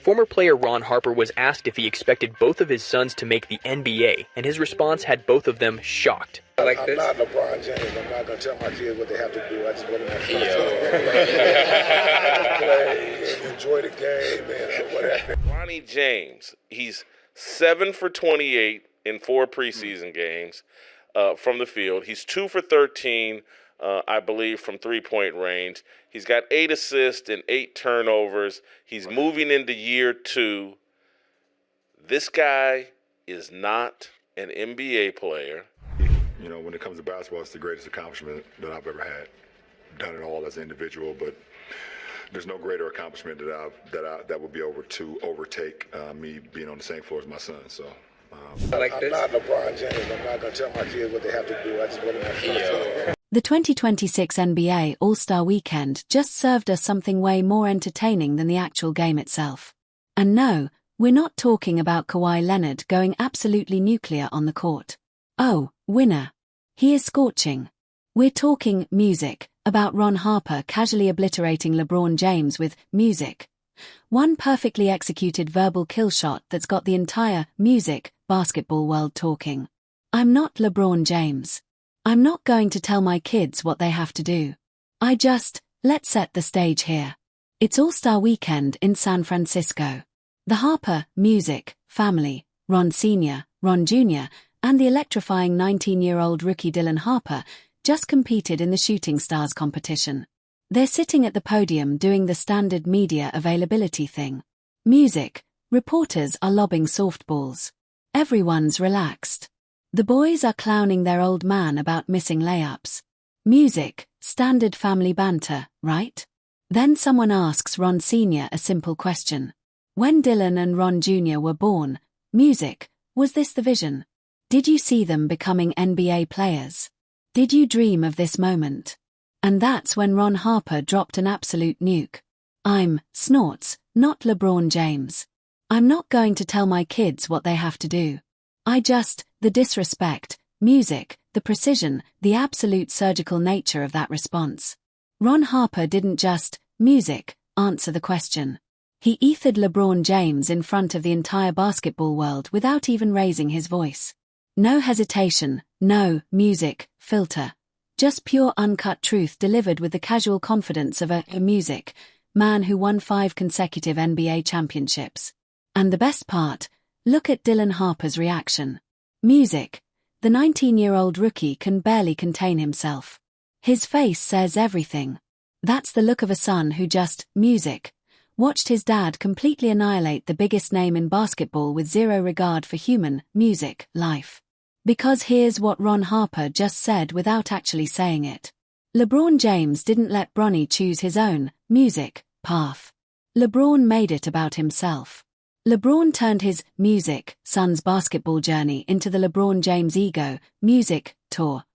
Former player Ron Harper was asked if he expected both of his sons to make the NBA, and his response had both of them shocked. I'm not LeBron James. I'm not going to tell my kids what they have to do. I just want them to play and enjoy the game and whatever. Bronny James, he's 7 for 28 in 4 preseason games from the field. He's 2 for 13, I believe, from three-point range. He's got 8 assists and 8 turnovers. He's moving into year 2. This guy is not an NBA player. You know, when it comes to basketball, it's the greatest accomplishment that I've ever had. Done it all as an individual, but there's no greater accomplishment that would be able to overtake me being on the same floor as my son. So. I'm not LeBron James. I'm not going to tell my kids what they have to do. I just want them to The 2026 NBA All-Star Weekend just served us something way more entertaining than the actual game itself. And no, we're not talking about Kawhi Leonard going absolutely nuclear on the court. Oh, winner. He is scorching. We're talking music, about Ron Harper casually obliterating LeBron James with music. One perfectly executed verbal kill shot that's got the entire music basketball world talking. I'm not LeBron James. I'm not going to tell my kids what they have to do. Let's set the stage here. It's All-Star Weekend in San Francisco. The Harper music family, Ron Sr., Ron Jr., and the electrifying 19-year-old rookie Dylan Harper just competed in the Shooting Stars competition. They're sitting at the podium doing the standard media availability thing. Music, reporters are lobbing softballs. Everyone's relaxed. The boys are clowning their old man about missing layups. Music, standard family banter, right? Then someone asks Ron Sr. a simple question. When Dylan and Ron Jr. were born, music, was this the vision? Did you see them becoming NBA players? Did you dream of this moment? And that's when Ron Harper dropped an absolute nuke. I'm, snorts, not LeBron James. I'm not going to tell my kids what they have to do. The disrespect, music, the precision, the absolute surgical nature of that response. Ron Harper didn't just, music, answer the question. He ethered LeBron James in front of the entire basketball world without even raising his voice. No hesitation, no music filter. Just pure uncut truth delivered with the casual confidence of a music man who won 5 consecutive NBA championships. And the best part, look at Dylan Harper's reaction. Music. The 19-year-old rookie can barely contain himself. His face says everything. That's the look of a son who just, music, watched his dad completely annihilate the biggest name in basketball with zero regard for human, music, life. Because here's what Ron Harper just said without actually saying it. LeBron James didn't let Bronny choose his own, music, path. LeBron made it about himself. LeBron turned his, music, son's basketball journey into the LeBron James Ego, music, tour.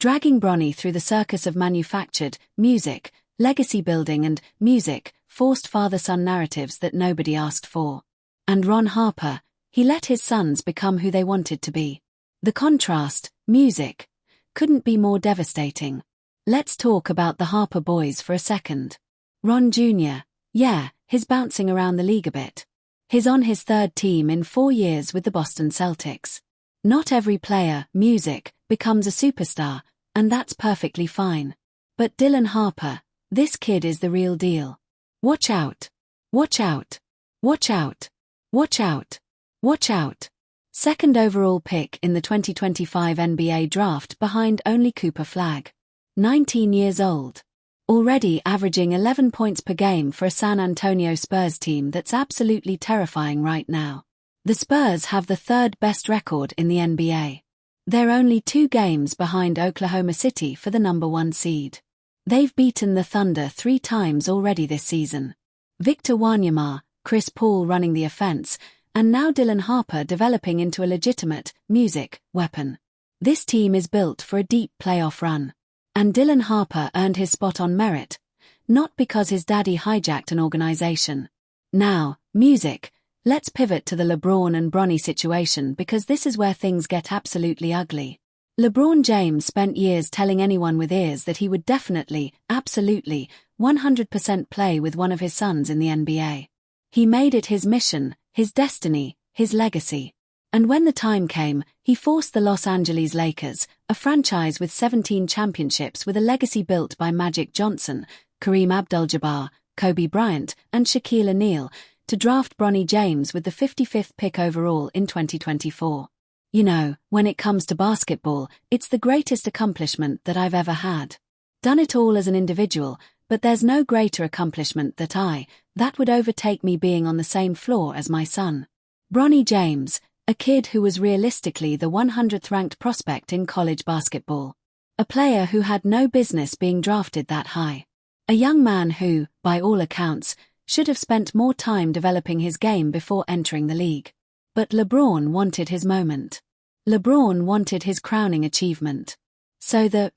Dragging Bronny through the circus of manufactured, music, legacy building and, music, forced father-son narratives that nobody asked for. And Ron Harper, he let his sons become who they wanted to be. The contrast, music, couldn't be more devastating. Let's talk about the Harper boys for a second. Ron Jr., yeah, he's bouncing around the league a bit. He's on his 3rd team in 4 years with the Boston Celtics. Not every player, music, becomes a superstar, and that's perfectly fine. But Dylan Harper, this kid is the real deal. Watch out. Watch out. Watch out. Watch out. Watch out. 2nd overall pick in the 2025 NBA draft behind only Cooper Flagg. 19 years old. Already averaging 11 points per game for a San Antonio Spurs team that's absolutely terrifying right now. The Spurs have the 3rd best record in the NBA. They're only 2 games behind Oklahoma City for the number 1 seed. They've beaten the Thunder 3 times already this season. Victor Wanyama, Chris Paul running the offense, and now Dylan Harper developing into a legitimate, music, weapon. This team is built for a deep playoff run. And Dylan Harper earned his spot on merit, not because his daddy hijacked an organization. Now, music, let's pivot to the LeBron and Bronny situation because this is where things get absolutely ugly. LeBron James spent years telling anyone with ears that he would definitely, absolutely, 100% play with one of his sons in the NBA. He made it his mission, his destiny, his legacy. And when the time came, he forced the Los Angeles Lakers, a franchise with 17 championships with a legacy built by Magic Johnson, Kareem Abdul-Jabbar, Kobe Bryant, and Shaquille O'Neal, to draft Bronny James with the 55th pick overall in 2024. You know, when it comes to basketball, it's the greatest accomplishment that I've ever had. Done it all as an individual, but there's no greater accomplishment that would overtake me being on the same floor as my son. Bronny James, a kid who was realistically the 100th ranked prospect in college basketball. A player who had no business being drafted that high. A young man who, by all accounts, should have spent more time developing his game before entering the league. But LeBron wanted his moment. LeBron wanted his crowning achievement. So the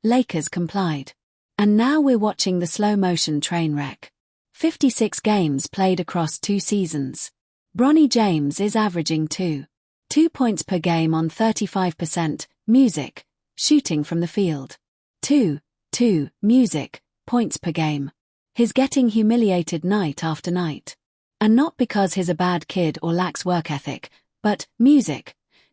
Lakers complied. And now we're watching the slow-motion train wreck. 56 games played across 2 seasons. Bronny James is averaging 2 points per game on 35% shooting from the field. 2 points per game. He's getting humiliated night after night. And not because he's a bad kid or lacks work ethic, but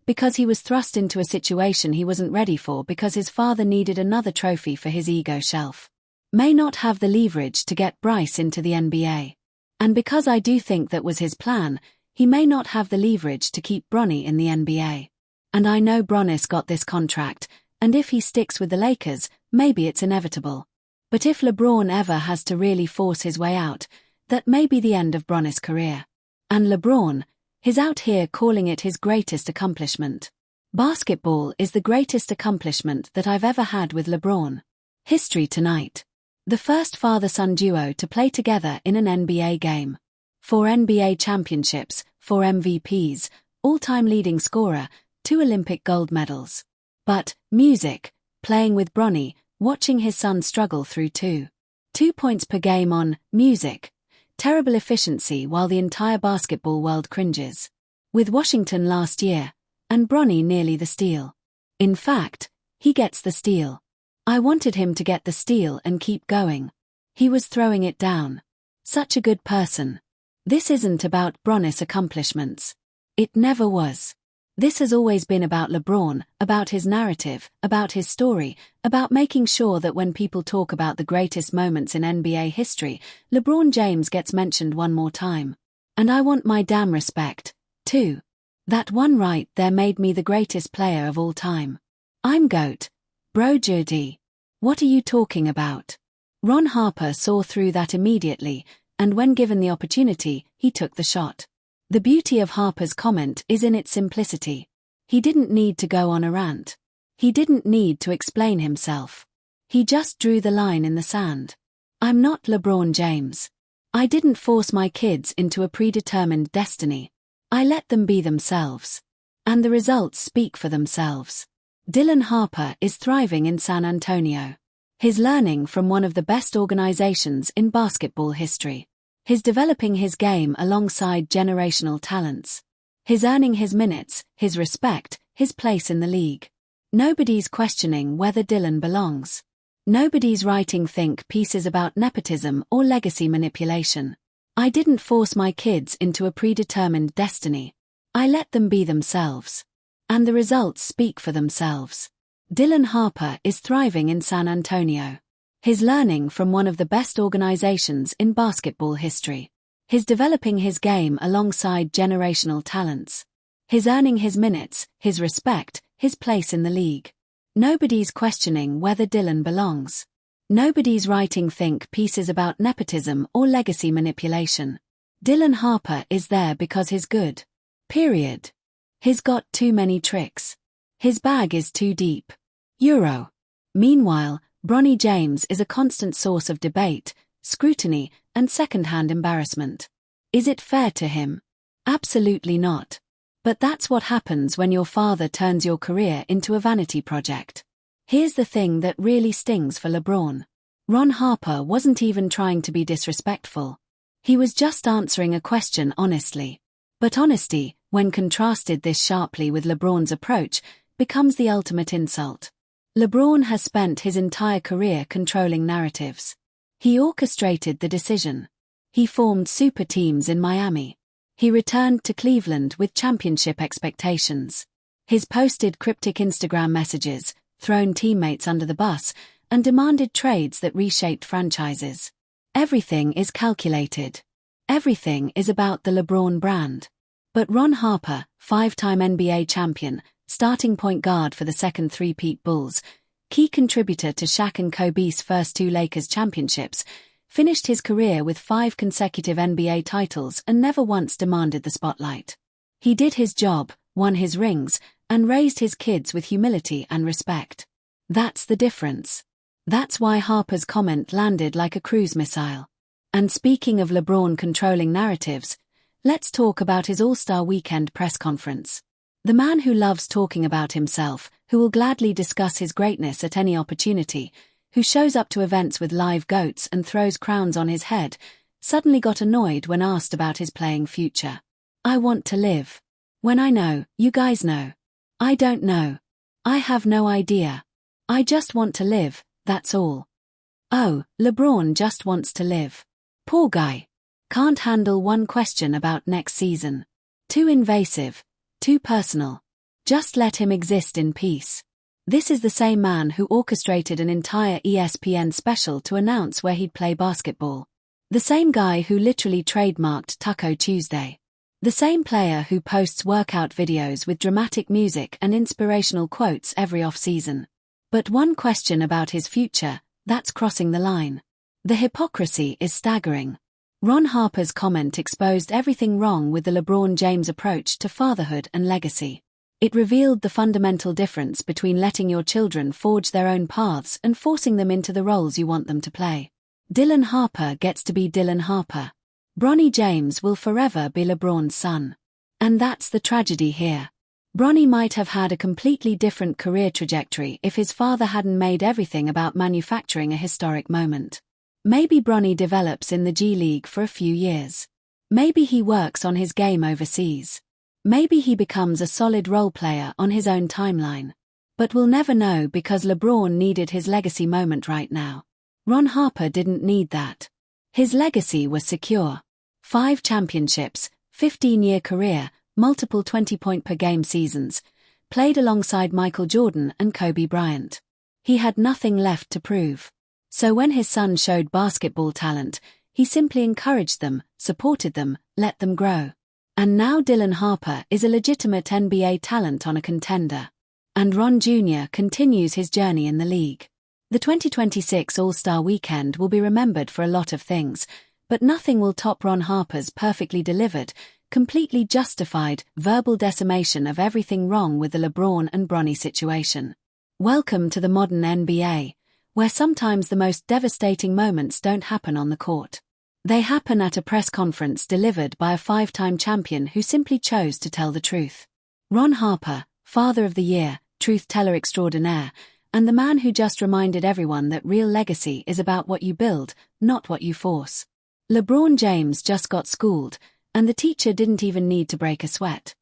because he was thrust into a situation he wasn't ready for because his father needed another trophy for his ego shelf. May not have the leverage to get Bryce into the NBA. And because I do think that was his plan, he may not have the leverage to keep Bronny in the NBA. And I know Bronny's got this contract, and if he sticks with the Lakers, maybe it's inevitable. But if LeBron ever has to really force his way out, that may be the end of Bronny's career. And LeBron, he's out here calling it his greatest accomplishment. Basketball is the greatest accomplishment that I've ever had with LeBron. History tonight. The first father-son duo to play together in an NBA game. 4 NBA championships, 4 MVPs, all-time leading scorer, 2 Olympic gold medals. But, playing with Bronny, watching his son struggle through 2 points per game on terrible efficiency while the entire basketball world cringes. With Washington last year, and Bronny nearly the steal. In fact, he gets the steal. I wanted him to get the steal and keep going. He was throwing it down. Such a good person. This isn't about Bronny's accomplishments. It never was. This has always been about LeBron, about his narrative, about his story, about making sure that when people talk about the greatest moments in NBA history, LeBron James gets mentioned one more time. And I want my damn respect, too. That one right there made me the greatest player of all time. I'm GOAT. Bro Judy. What are you talking about? Ron Harper saw through that immediately, and when given the opportunity, he took the shot. The beauty of Harper's comment is in its simplicity. He didn't need to go on a rant. He didn't need to explain himself. He just drew the line in the sand. I'm not LeBron James. I didn't force my kids into a predetermined destiny. I let them be themselves. And the results speak for themselves. Dylan Harper is thriving in San Antonio. He's learning from one of the best organizations in basketball history. He's developing his game alongside generational talents. He's earning his minutes, his respect, his place in the league. Nobody's questioning whether Dylan belongs. Nobody's writing think pieces about nepotism or legacy manipulation. I didn't force my kids into a predetermined destiny. I let them be themselves. And the results speak for themselves. Dylan Harper is thriving in San Antonio. He's learning from one of the best organizations in basketball history. He's developing his game alongside generational talents. He's earning his minutes, his respect, his place in the league. Nobody's questioning whether Dylan belongs. Nobody's writing think pieces about nepotism or legacy manipulation. Dylan Harper is there because he's good. Period. He's got too many tricks. His bag is too deep. Euro. Meanwhile, Bronny James is a constant source of debate, scrutiny, and second-hand embarrassment. Is it fair to him? Absolutely not. But that's what happens when your father turns your career into a vanity project. Here's the thing that really stings for LeBron. Ron Harper wasn't even trying to be disrespectful. He was just answering a question honestly. But honesty, when contrasted this sharply with LeBron's approach, becomes the ultimate insult. LeBron has spent his entire career controlling narratives. He orchestrated the decision. He formed super teams in Miami. He returned to Cleveland with championship expectations. He's posted cryptic Instagram messages, thrown teammates under the bus, and demanded trades that reshaped franchises. Everything is calculated. Everything is about the LeBron brand. But Ron Harper, 5-time NBA champion, starting point guard for the second three-peat Bulls, key contributor to Shaq and Kobe's first 2 Lakers championships, finished his career with 5 consecutive NBA titles and never once demanded the spotlight. He did his job, won his rings, and raised his kids with humility and respect. That's the difference. That's why Harper's comment landed like a cruise missile. And speaking of LeBron controlling narratives, let's talk about his All-Star Weekend press conference. The man who loves talking about himself, who will gladly discuss his greatness at any opportunity, who shows up to events with live goats and throws crowns on his head, suddenly got annoyed when asked about his playing future. I want to live. When I know, you guys know. I don't know. I have no idea. I just want to live, that's all. Oh, LeBron just wants to live. Poor guy. Can't handle one question about next season. Too invasive. Too personal. Just let him exist in peace. This is the same man who orchestrated an entire ESPN special to announce where he'd play basketball. The same guy who literally trademarked Taco Tuesday. The same player who posts workout videos with dramatic music and inspirational quotes every off-season. But one question about his future, that's crossing the line. The hypocrisy is staggering. Ron Harper's comment exposed everything wrong with the LeBron James approach to fatherhood and legacy. It revealed the fundamental difference between letting your children forge their own paths and forcing them into the roles you want them to play. Dylan Harper gets to be Dylan Harper. Bronny James will forever be LeBron's son. And that's the tragedy here. Bronny might have had a completely different career trajectory if his father hadn't made everything about manufacturing a historic moment. Maybe Bronny develops in the G League for a few years. Maybe he works on his game overseas. Maybe he becomes a solid role player on his own timeline. But we'll never know because LeBron needed his legacy moment right now. Ron Harper didn't need that. His legacy was secure. 5 championships, 15-year career, multiple 20-point-per-game seasons, played alongside Michael Jordan and Kobe Bryant. He had nothing left to prove. So when his son showed basketball talent, he simply encouraged them, supported them, let them grow. And now Dylan Harper is a legitimate NBA talent on a contender. And Ron Jr. continues his journey in the league. The 2026 All-Star Weekend will be remembered for a lot of things, but nothing will top Ron Harper's perfectly delivered, completely justified, verbal decimation of everything wrong with the LeBron and Bronny situation. Welcome to the modern NBA, where sometimes the most devastating moments don't happen on the court. They happen at a press conference delivered by a 5-time champion who simply chose to tell the truth. Ron Harper, Father of the Year, truth teller extraordinaire, and the man who just reminded everyone that real legacy is about what you build, not what you force. LeBron James just got schooled, and the teacher didn't even need to break a sweat.